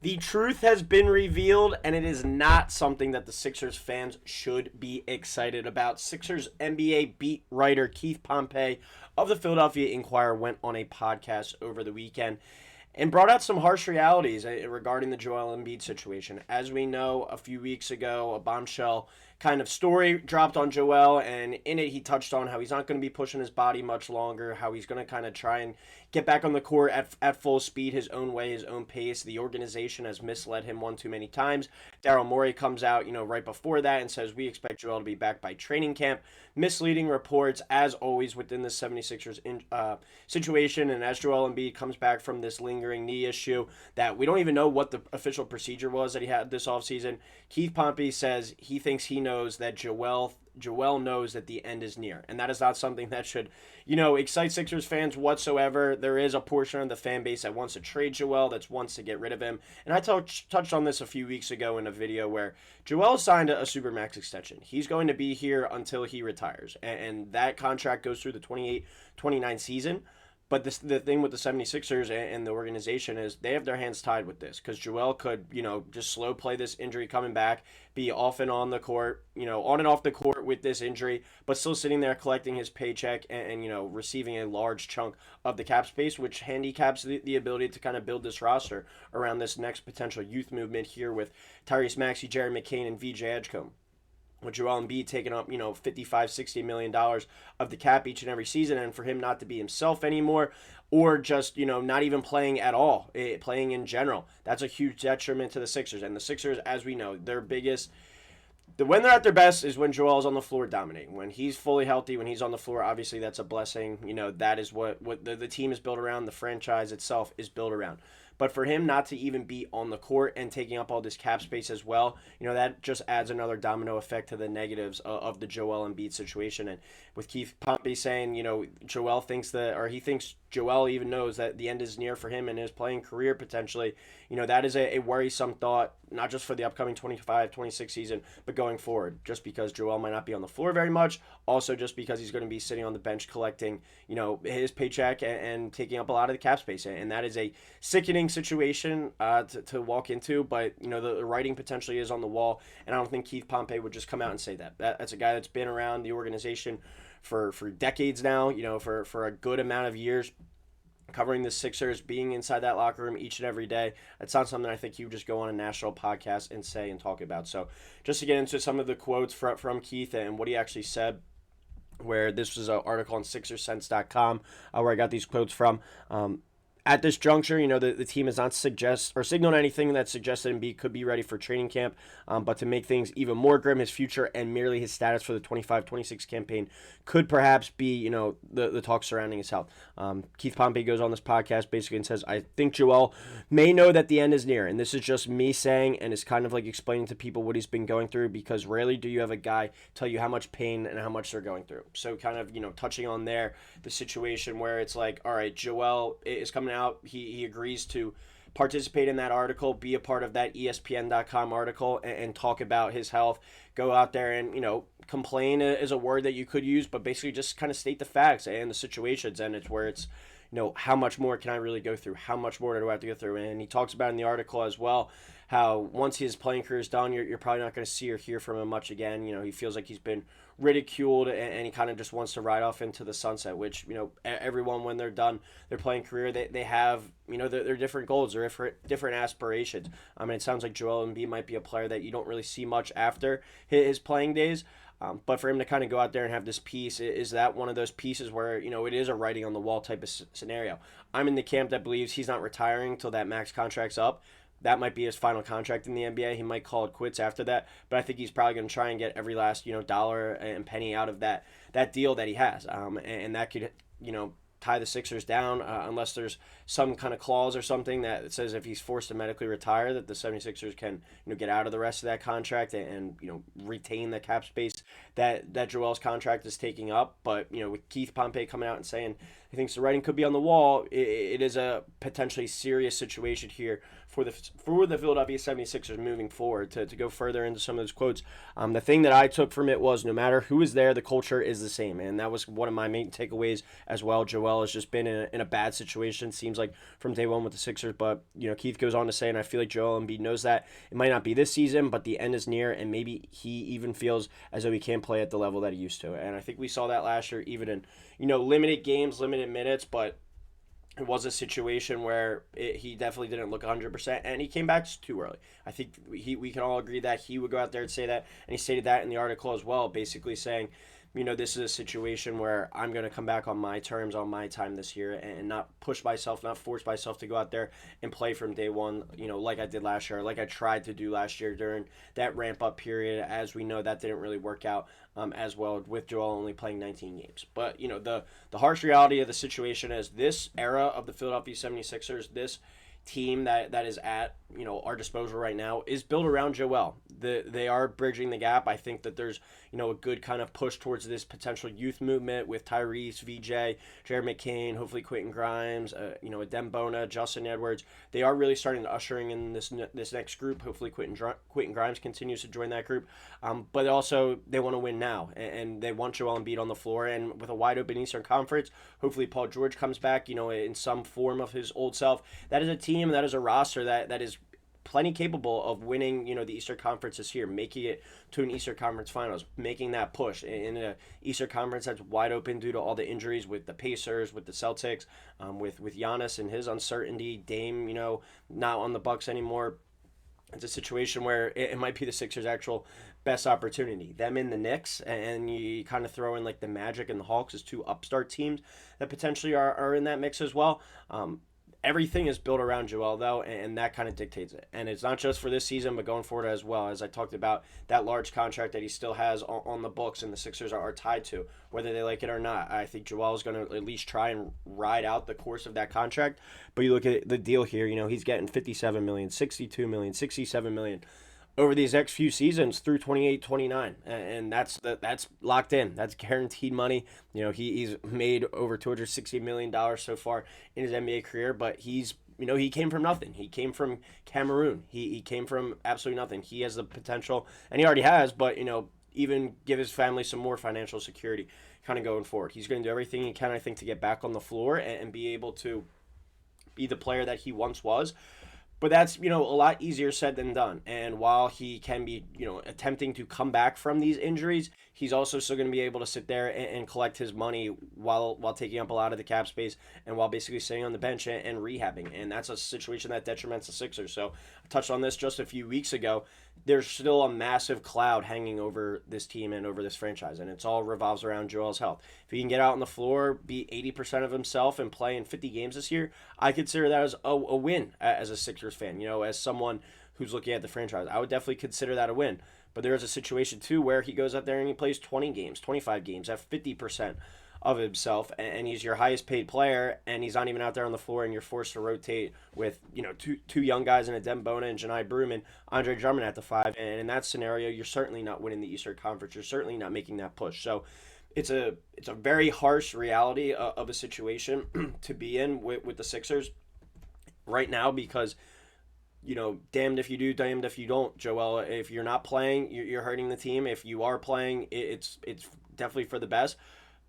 The truth has been revealed, and it is not something that the Sixers fans should be excited about. Sixers NBA beat writer Keith Pompey of the Philadelphia Inquirer went on a podcast over the weekend and brought out some harsh realities regarding the Joel Embiid situation. As we know, a few weeks ago, a bombshell kind of story dropped on Joel, and in it he touched on how he's not going to be pushing his body much longer, how he's going to kind of try and get back on the court at full speed, his own way, his own pace. The organization has misled him one too many times. Daryl Morey comes out, right before that and says, we expect Joel to be back by training camp. Misleading reports, as always, within the 76ers situation. And as Joel Embiid comes back from this lingering knee issue that we don't even know what the official procedure was that he had this offseason, Keith Pompey says he thinks he knows that Joel knows that the end is near. And that is not something that should, excite Sixers fans whatsoever. There is a portion of the fan base that wants to trade Joel, that wants to get rid of him. And I touched on this a few weeks ago in a video where Joel signed a Supermax extension. He's going to be here until he retires. And that contract goes through the 28-29 season. But the thing with the 76ers and the organization is they have their hands tied with this because Joel could, just slow play this injury coming back, be off and on the court, on and off the court with this injury, but still sitting there collecting his paycheck and receiving a large chunk of the cap space, which handicaps the ability to kind of build this roster around this next potential youth movement here with Tyrese Maxey, Jared McCain, and VJ Edgecombe. With Joel Embiid taking up, $55-60 million of the cap each and every season, and for him not to be himself anymore, or just, not even playing at all, playing in general, that's a huge detriment to the Sixers. And the Sixers, as we know, when they're at their best is when Joel's on the floor dominating. When he's fully healthy, when he's on the floor, obviously that's a blessing. That is what the team is built around, the franchise itself is built around. But for him not to even be on the court and taking up all this cap space as well, that just adds another domino effect to the negatives of the Joel Embiid situation. And with Keith Pompey saying, Joel thinks he thinks Joel even knows that the end is near for him in his playing career potentially, that is a worrisome thought, not just for the upcoming 25-26 season, but going forward, just because Joel might not be on the floor very much, also just because he's going to be sitting on the bench collecting, his paycheck and taking up a lot of the cap space. And that is a sickening situation to walk into, but, the writing potentially is on the wall, and I don't think Keith Pompey would just come out and say that. That's a guy that's been around the organization for decades now, for a good amount of years, covering the Sixers, being inside that locker room each and every day. That's not something I think you would just go on a national podcast and say and talk about. So just to get into some of the quotes from Keith and what he actually said, where this was an article on SixerSense.com where I got these quotes from. At this juncture, the team has not signaled anything that suggests that Embiid could be ready for training camp, but to make things even more grim, his future and merely his status for the 25-26 campaign could perhaps be, the talk surrounding his health. Keith Pompey goes on this podcast basically and says, I think Joel may know that the end is near, and this is just me saying, and it's kind of like explaining to people what he's been going through, because rarely do you have a guy tell you how much pain and how much they're going through. So kind of, touching on there, the situation where it's like, all right, Joel is coming out, he agrees to participate in that article, be a part of that ESPN.com article, and talk about his health, go out there and, complain is a word that you could use, but basically just kind of state the facts and the situations, and it's where it's, how much more can I really go through? How much more do I have to go through? And he talks about in the article as well how once his playing career is done, you're probably not going to see or hear from him much again. He feels like he's been ridiculed and he kind of just wants to ride off into the sunset, which, everyone, when they're done their playing career, they have, their different goals, their different aspirations. I mean, it sounds like Joel Embiid might be a player that you don't really see much after his playing days. But for him to kind of go out there and have this piece, is that one of those pieces where, it is a writing on the wall type of scenario. I'm in the camp that believes he's not retiring until that max contract's up. That might be his final contract in the NBA. He might call it quits after that, but I think he's probably going to try and get every last, dollar and penny out of that deal that he has. And that could, tie the Sixers down unless there's some kind of clause or something that says if he's forced to medically retire that the 76ers can get out of the rest of that contract and retain the cap space that Joel's contract is taking up. But with Keith Pompey coming out and saying he thinks the writing could be on the wall, it is a potentially serious situation here for the Philadelphia 76ers moving forward. To go further into some of those quotes, the thing that I took from it was no matter who is there, the culture is the same, and that was one of my main takeaways as well. Joel has just been in a bad situation. Seems seems like, from day one with the Sixers. But, Keith goes on to say, and I feel like Joel Embiid knows that it might not be this season, but the end is near, and maybe he even feels as though he can't play at the level that he used to. And I think we saw that last year, even in, limited games, limited minutes, but it was a situation where he definitely didn't look 100%, and he came back too early. I think we can all agree that he would go out there and say that, and he stated that in the article as well, basically saying, this is a situation where I'm going to come back on my terms, on my time this year, and not push myself, not force myself to go out there and play from day one, like I did last year, like I tried to do last year during that ramp-up period. As we know, that didn't really work out as well, with Joel only playing 19 games. But, the harsh reality of the situation is this era of the Philadelphia 76ers, this team that is at our disposal right now is built around Joel. They are bridging the gap. I think that there's a good kind of push towards this potential youth movement with Tyrese, VJ, Jared McCain, hopefully Quentin Grimes, Adem Bona, Justin Edwards. They are really starting to ushering in this next group. Hopefully Quentin Grimes continues to join that group. But also they want to win now, and they want Joel Embiid on the floor. And with a wide open Eastern Conference, hopefully Paul George comes back, in some form of his old self. That is a team, that is a roster that is plenty capable of winning, the Eastern Conference this year, making it to an Eastern Conference Finals, making that push in an Eastern Conference that's wide open due to all the injuries with the Pacers, with the Celtics, with Giannis and his uncertainty, Dame, not on the Bucks anymore. It's a situation where it might be the Sixers' actual best opportunity. Them in the Knicks, and you kind of throw in like the Magic and the Hawks as two upstart teams that potentially are in that mix as well. Everything is built around Joel, though, and that kind of dictates it. And it's not just for this season, but going forward as well. As I talked about, that large contract that he still has on the books and the Sixers are tied to, whether they like it or not. I think Joel is going to at least try and ride out the course of that contract. But you look at the deal here, he's getting $57 million, $62 million, $67 million over these next few seasons through 28-29, and that's locked in. That's guaranteed money. He's made over $260 million so far in his NBA career, but he came from nothing. He came from Cameroon. He came from absolutely nothing. He has the potential, and he already has, but even give his family some more financial security kind of going forward. He's going to do everything he can, I think, to get back on the floor and be able to be the player that he once was. But that's, a lot easier said than done. And while he can be, attempting to come back from these injuries, he's also still going to be able to sit there and collect his money while taking up a lot of the cap space and while basically sitting on the bench and rehabbing. And that's a situation that detriments the Sixers. So I touched on this just a few weeks ago. There's still a massive cloud hanging over this team and over this franchise, and it's all revolves around Joel's health. If he can get out on the floor, be 80% of himself, and play in 50 games this year, I consider that as a win as a Sixers fan. As someone who's looking at the franchise, I would definitely consider that a win. But there is a situation too where he goes out there and he plays 20 games, 25 games at 50% of himself, and he's your highest paid player, and he's not even out there on the floor, and you're forced to rotate with two young guys in Adem Bona and Janai Broom and Andre Drummond at the 5, and in that scenario, you're certainly not winning the Eastern Conference. You're certainly not making that push. So it's a very harsh reality of a situation to be in with the Sixers right now, because damned if you do, damned if you don't, Joel. If you're not playing, you're hurting the team. If you are playing, it's definitely for the best.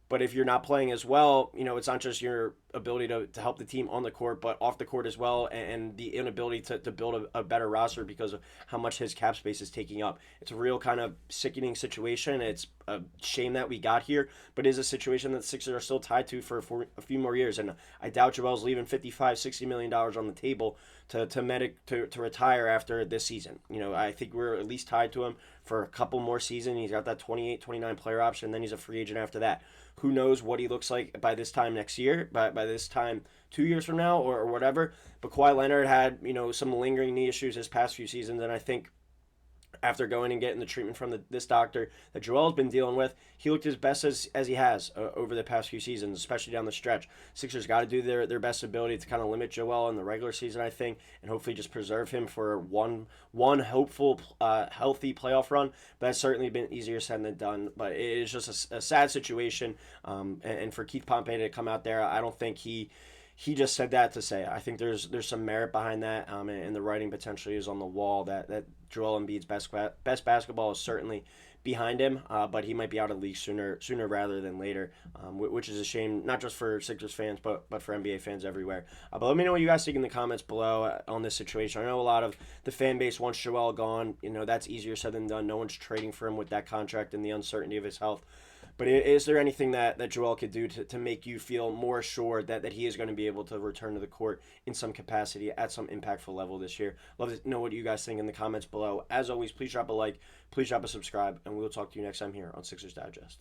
But if you're not playing as well, it's not just your ability to help the team on the court, but off the court as well, and the inability to build a better roster because of how much his cap space is taking up. It's a real kind of sickening situation. It's a shame that we got here, but it is a situation that the Sixers are still tied to for a few more years. And I doubt Joel's leaving $55-60 million on the table to retire after this season. I think we're at least tied to him for a couple more seasons. He's got that 28-29 player option, then he's a free agent after that. Who knows what he looks like by this time next year, by this time 2 years from now or whatever. But Kawhi Leonard had, some lingering knee issues his past few seasons, and I think after going and getting the treatment from this doctor that Joel's been dealing with, he looked as best as he has over the past few seasons, especially down the stretch. Sixers got to do their best ability to kind of limit Joel in the regular season, I think, and hopefully just preserve him for one hopeful, healthy playoff run. But that's certainly been easier said than done. But it is just a sad situation, and for Keith Pompey to come out there, I don't think he he just said that to say I think there's some merit behind that, and the writing potentially is on the wall that Joel Embiid's best basketball is certainly behind him, but he might be out of the league sooner rather than later, which is a shame, not just for Sixers fans, but for NBA fans everywhere. But let me know what you guys think in the comments below on this situation. I know a lot of the fan base wants Joel gone. That's easier said than done. No one's trading for him with that contract and the uncertainty of his health. But is there anything that Joel could do to make you feel more assured that he is going to be able to return to the court in some capacity at some impactful level this year? Love to know what you guys think in the comments below. As always, please drop a like, please drop a subscribe, and we'll talk to you next time here on Sixers Digest.